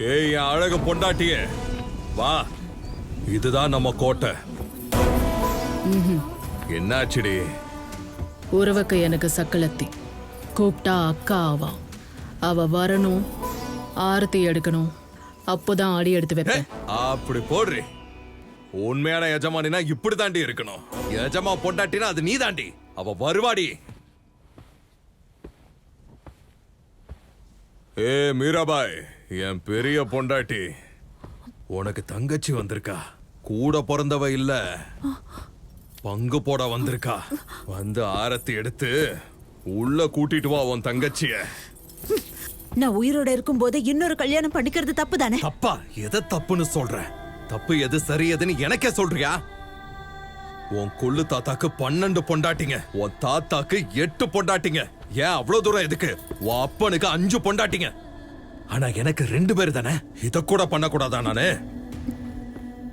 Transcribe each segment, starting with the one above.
ஏய் என் அழகு பொண்டாட்டியே, வா, இதுதான் நம்ம கோட்டை. என்னாச்சுடி? உறவுக்கு எனக்கு சக்கலத்தி கூப்பிட்டா அக்கா ஆவா. அவ வரணும், ஆரத்தி எடுக்கணும், அப்போதான் அடி எடுத்து வைப்பேன். அப்படி போடுறி. உண்மையான எஜமானினா இப்படி தாண்டி இருக்கணும். எஜமா பொண்டாட்டினா அது நீ தாண்டி. அவ வருவாடி. ஏ மீராபாய், என் பெரிய பொண்டாட்டி, உனக்கு தங்கச்சி வந்திருக்கா. கூட பிறந்தவ இல்ல, பங்கு போட வந்திருக்கா. வந்து ஆரத்தி எடுத்து உள்ள கூட்டிட்டு வா உன் தங்கச்சிய. நான் உயிரோட இருக்கும் போது இன்னொரு கல்யாணம் பண்ணிக்கிறது தப்பு தானே? தப்பா? எதை தப்புன்னு சொல்ற? தப்பு எது சரி எதுன்னு எனக்கே சொல்றியா? உன் கொள்ளு தாத்தாக்கு 12 பொண்டாட்டிங்க, உன் தாத்தாக்கு 8 பொண்டாட்டிங்க. ஏன் அவ்வளவு தூரம் எதுக்கு? உன் அப்பனுக்கு 5 பொண்டாட்டிங்க. ஆனா எனக்கு 2 பேர் தானே. இத கூட பண்ணக்கூடாதா நானு?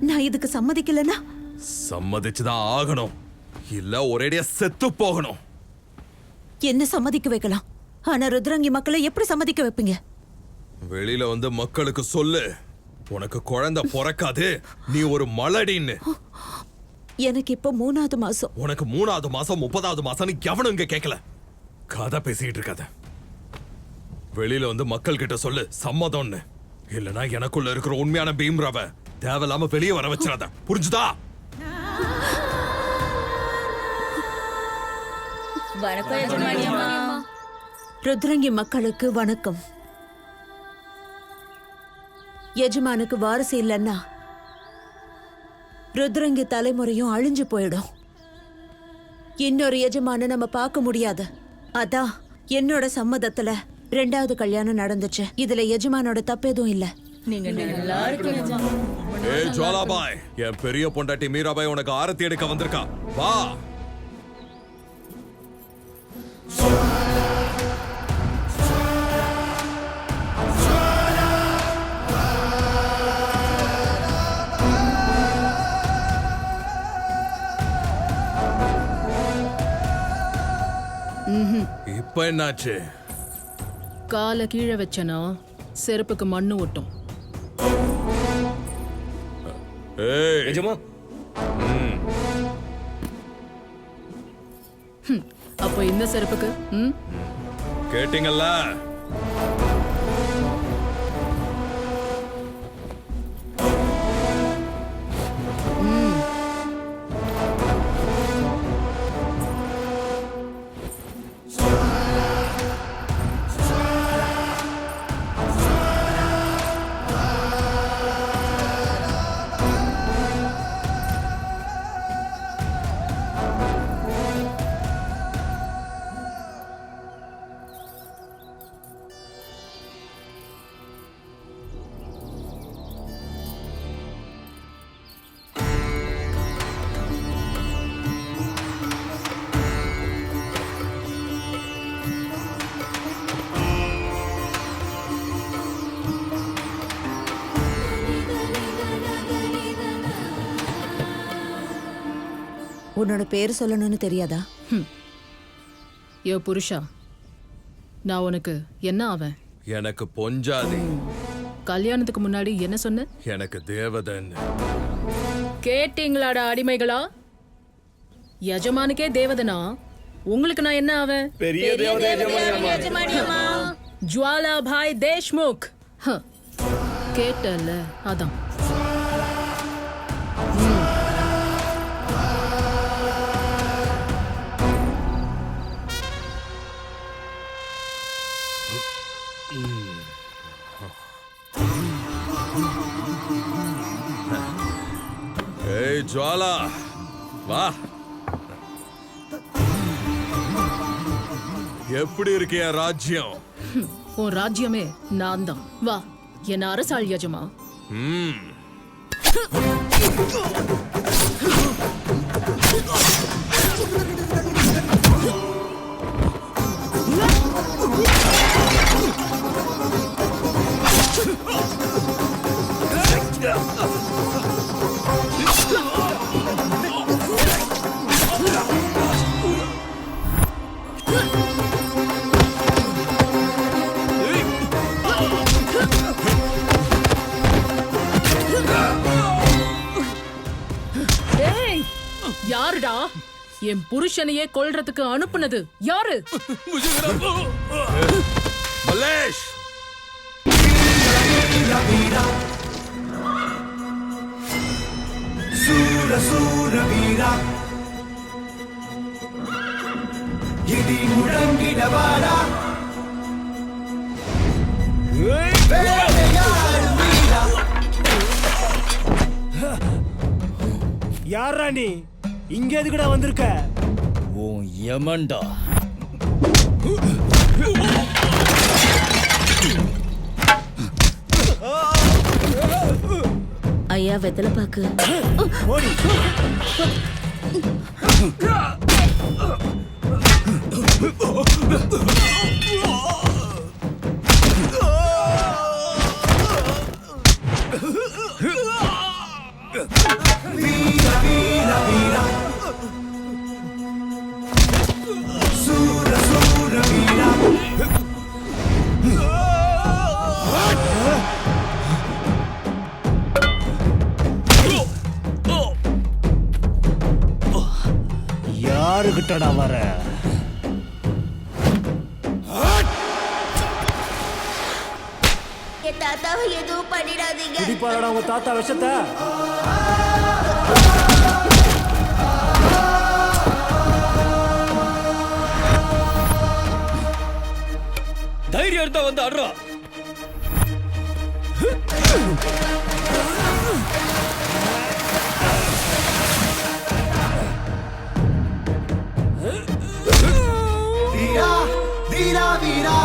நான் இதுக்கு சம்மதிக்கலனா? சம்மதிச்சுதான் ஆகணும், இல்ல ஒரேடியா செத்து போகணும். என்ன சம்மதிக்க வைக்கலாம், ஆனா ருத்ரங்கி மக்களை எப்படி சம்மதிக்க வைப்பீங்க? வெளியில வந்து மக்களுக்கு சொல்லு, உனக்கு குழந்தை பிறக்காது, நீ ஒரு மலடின்னு. எனக்கு இப்ப 3வது மாசம். உனக்கு 3வது மாசம் 30வது மாசம் எவனும் இங்க கேட்கல. கதை பேசிட்டு இருக்காத. வெளியில வந்து மக்கள் கிட்ட சொல்லு சம்மதம்னு. இல்லனா எனக்குள்ள இருக்கிற உண்மையான பீம்ராவ தேவையில்லாம வெளியே வர வச்சிடாத, புரிஞ்சுதா? ருத்ரங்கி மக்களுக்கு வணக்கம். எஜமானுக்கு வாரிசு இல்லைன்னா ருத்ரங்கி தலைமுறையும் அழிஞ்சு போயிடும். இன்னொரு எஜமான நம்ம பார்க்க முடியாது. அதான் என்னோட சம்மதத்துல 2வது கல்யாணம் நடந்துச்சு. இதுல எஜமானோட தப்பு எதுவும் இல்ல. ஏய் ஜுவாலாபாய், என் பெரிய பொண்டாட்டி மீராபாய் உனக்கு ஆரத்தி எடுக்க வந்திருக்கா. வா. இப்ப என்னாச்சு? காலை கீழே வச்சனா செருப்புக்கு மண்ணு ஒட்டும். ஏய் எஜமா, அப்போ இந்த செருப்புக்கு கேட்டீங்கல்ல? உன்னோட பேர் சொல்லணும்னு தெரியாதா? யோ புருஷா, நான் உனக்கு என்ன ஆவேன்? எனக்கு பொஞ்சாதி. கல்யாணத்துக்கு முன்னாடி என்ன சொன்ன? எனக்கு தேவதன்னு. கேட்டீங்களாடா அடிமைகளா? எஜமானுக்கே தேவதனா உங்களுக்கு நான் என்ன ஆவேன்? பெரிய தேவதை ஜுவாலாபாய் தேஷ்முக். கேட்டல்ல, அதான். ஏய் ஜுவாலா, வா. எப்படி இருக்கு என் ராஜ்யம்? உன் ராஜ்யமே நான் தான். வா, என்ன அரசாள் யஜமா. யாருடா என் புருஷனையே கொல்றதுக்கு அனுப்புனது யாரு? மல்லேஷ் சூர சூர வீரா இடி முழங்கிடவாடா யாரா நீ இங்க எதுக்குடா வந்திருக்க? உன் யமன்டா. ஐயா வெத்தலை பாக்கு. ஓடி. வீரா வீரா வீரா சூர சூர வீரா யாருகிட்டடா வர? என் தாத்தாவை எதுவும் பண்ணிடாதீங்க. குடிப்பாரடா உங்க தாத்தா விஷத்தை. தைரியம் இருந்தா வந்து ஆடுறா. வீரா வீரா வீரா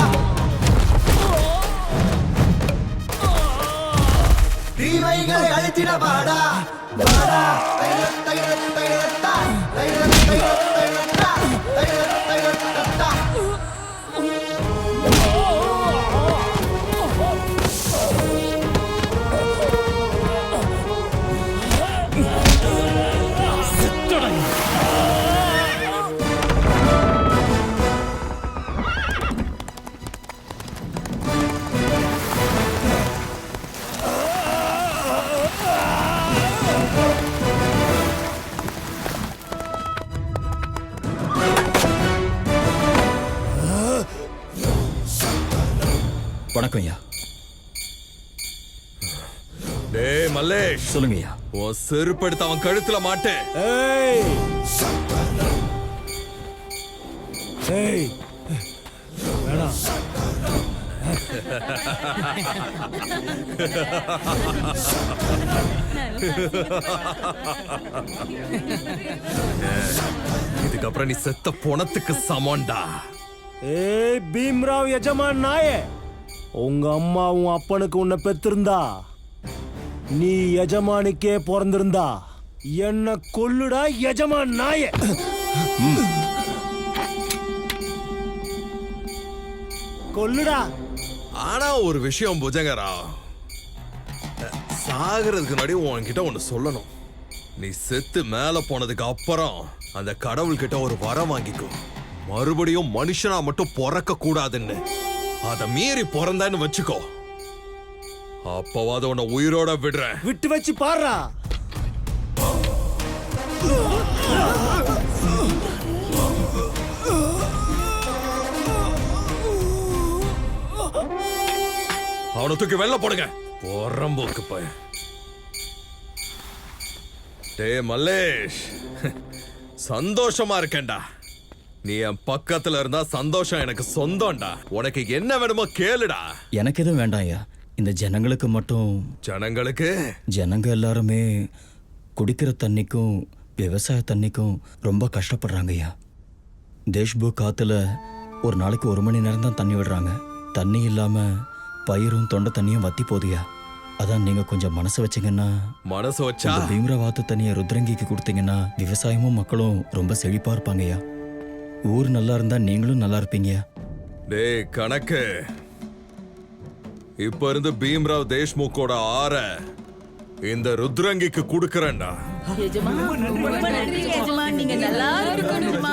தீமைகளை அழித்திட வாடா வாடா தைரத் தைரத் தைரத்தா தைரத் தைரத் தைரத்தா தைரத் தைரத்தா வணக்கம் ஐயா. டேய் மல்லேஷ், சொல்லுங்க ஐயா. உன் செருப்படுத்த அவன் கழுத்துல மாட்டு. ஏய் ஏய் வேணாம். இதுக்கப்புறம் நீ செத்த பொணத்துக்கு சமம்டா. ஏய் பீம்ராவ் எஜமான் நாயே, உங்க அம்மா உன் அப்பனுக்கு உன்னை பெத்திருந்தா நீ எஜமானுக்கே பிறந்திருந்தா என்ன கொல்லுடா எஜமான் நாயே. கொல்லுடா. ஆனா ஒரு விஷயம் புஜங்கரா, சாகிறதுக்கு முன்னாடி உன்கிட்ட ஒண்ணு சொல்லணும். நீ செத்து மேல போனதுக்கு அப்புறம் அந்த கடவுள் கிட்ட ஒரு வரம் வாங்கிக்கோ. மறுபடியும் மனுஷனா மட்டும் பிறக்க கூடாதுன்னு. அத மீறி பிறந்தான்னு வச்சுக்கோ, அப்பவாத உன்னை உயிரோட விடுறேன். விட்டு வச்சு பாடுறா. அவனை தூக்கி வெளில போடுங்க. பொறம்போக்கு போய். டே மல்லேஷ், சந்தோஷமா இருக்கேன்டா. நீ என் பக்கத்துல இருந்தா சந்தோஷம் எனக்கு சொந்தம்டா. உனக்கு என்ன வேணுமோ கேளுடா. எனக்கு எதுவும் வேண்டாம் ஐயா. இந்த ஜனங்களுக்கு மட்டும். ஜனங்களுக்கு? ஜனங்க எல்லாருமே குடிக்கிற தண்ணிக்கும் விவசாய தண்ணிக்கும் ரொம்ப கஷ்டப்படுறாங்க ஐயா. தேஷ்புக் காத்துல ஒரு நாளைக்கு 1 மணி நேரம் தான் தண்ணி விடுறாங்க. தண்ணி இல்லாம பயிரும் தொண்டை தண்ணியும் வத்தி போகுதுயா. அதான் நீங்க கொஞ்சம் மனசு வச்சீங்கன்னா, மனசு வச்சா இந்த பீம்ரவாத்து தண்ணியை ருத்ரங்கிக்கு கொடுத்தீங்கன்னா விவசாயமும் மக்களும் ரொம்ப செழிப்பா இருப்பாங்கய்யா. ஊர் நல்லா இருந்தா நீங்களும் நல்லா இருப்பீங்கயா. டேய் கணக்கு, இப்ப இருந்து பீம்ராவ் தேஷ்முக்கோட ஆற இந்த ருத்ரங்கிக்கு கொடுக்கறேன்டா.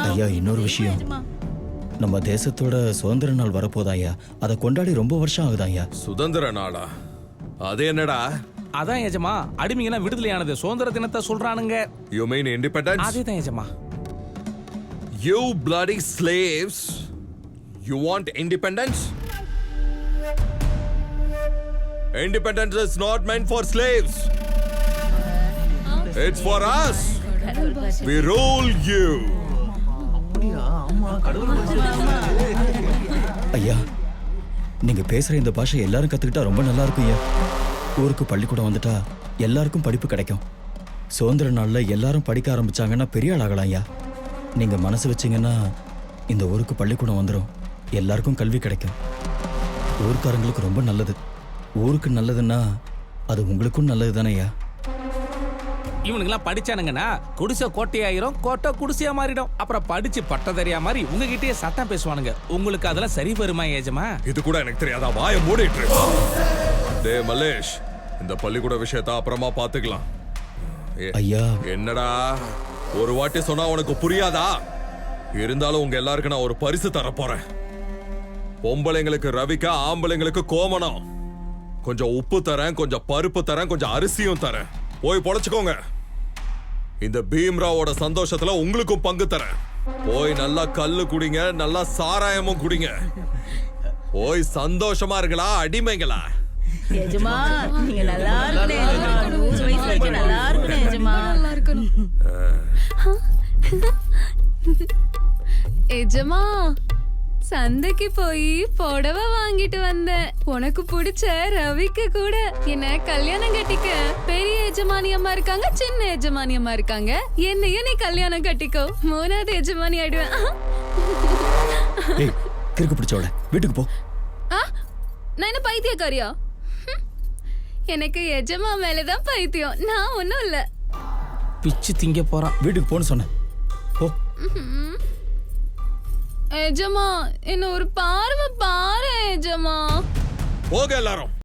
ஐயா இன்னொரு விஷயம், நம்ம தேசத்தோட சுதந்திர நாள் வரப்போதா ஐயா. அதை கொண்டாடி ரொம்ப வருஷம் ஆகுதா ஐயா. சுதந்திர நாளா? அது என்னடா? அதான் எஜமா, அடிமைங்கெல்லாம் விடுதலையானது சுதந்திர தினத்தை சொல்றானுங்க. You mean independence? அதேதான் எஜமா. You bloody slaves! You want independence? Independence is not meant for slaves. It's for us. We rule you. ஐயா நீங்க பேசுற இந்த பாஷை எல்லாரும் கத்துக்கிட்டா ரொம்ப நல்லா இருக்கும் ஐயா. ஊருக்கு பள்ளிக்கூடம் வந்துட்டா எல்லாருக்கும் படிப்பு கிடைக்கும். சுதந்திர நாள்ல எல்லாரும் படிக்க ஆரம்பிச்சாங்கன்னா பெரிய ஆள் ஆகலாம் ஐயா. நீங்க மனசு வச்சீங்கன்னா இந்த ஊருக்கு பள்ளிக்கூடம் வந்துடும், எல்லாருக்கும் கல்வி கிடைக்கும். ஊர்க்காரங்களுக்கு ரொம்ப நல்லது. ஊருக்கு நல்லதுன்னா அது உங்களுக்கும் நல்லது தானே ஐயா. இவனுங்கெல்லாம் படிச்சானுங்கன்னா குடிசை கோட்டையாயிரும், கோட்டை குடிசையா மாறிடும். அப்புறம் படிச்சு பட்டதறியா மாதிரி உங்ககிட்டயே சட்டம் பேசுவானுங்க. உங்களுக்கு அதெல்லாம் சரி வருமா ஏஜமா? இது கூட எனக்கு தெரியாதா? வாயை மூடிட்டு. டே மலேஷ், இந்த பள்ளிக்கூட விஷயத்த அப்புறமா பாத்துக்கலாம். ஐயா என்னடா ஒரு வாட்டி சொன்னா உனக்கு புரியாதா? இருந்தாலும் உங்க எல்லாருக்கும் நான் ஒரு பரிசு தர போறேன். பொம்பளைங்களுக்கு ரவிக்கா, ஆம்பளைங்களுக்கு கோமணம். கொஞ்சம் உப்பு தரேன், கொஞ்சம் பருப்பு தரேன், கொஞ்சம் அரிசியும் தரேன். போய் பொழைச்சுக்கோங்க. இந்த பீம்ராவோட சந்தோஷத்துல உங்களுக்கும் பங்கு தரேன். போய் நல்லா கல்லு குடிங்க, நல்லா சாராயமும் குடிங்க. போய் சந்தோஷமா இருங்களா அடிமைங்களா? எஜமா நீங்க நல்லா இருக்கணும். 100 வயசு வரைக்கும் நல்லா இருக்கணும் எஜமா. எஜமா, சந்தைக்கு போய் புடவை வாங்கிட்டு வந்தேன். உனக்கு பிடிச்ச ரவிக்கு கூட. என்ன கல்யாணம் கட்டிக்க. பெரிய எஜமானி அம்மா இருக்காங்க, சின்ன எஜமானி அம்மா இருக்காங்க. என்னையும் நீ கல்யாணம் கட்டிக்கோ, 3வது எஜமானி ஆயிடுவேன். ஏய் கிறுக்கு பிடிச்சவள, வீட்டுக்கு போ. நான் என்ன பைத்தியக்காரியா? எனக்கு எஜமா மேலதான் பைத்தியம், நான் ஒன்னும் இல்ல. பிச்சு திங்க போறான். வீட்டுக்கு போன்னு சொன்னேன். போ. எஜமா என்ன ஒரு பார்வை பாரு எஜமா. போக எல்லாரும்.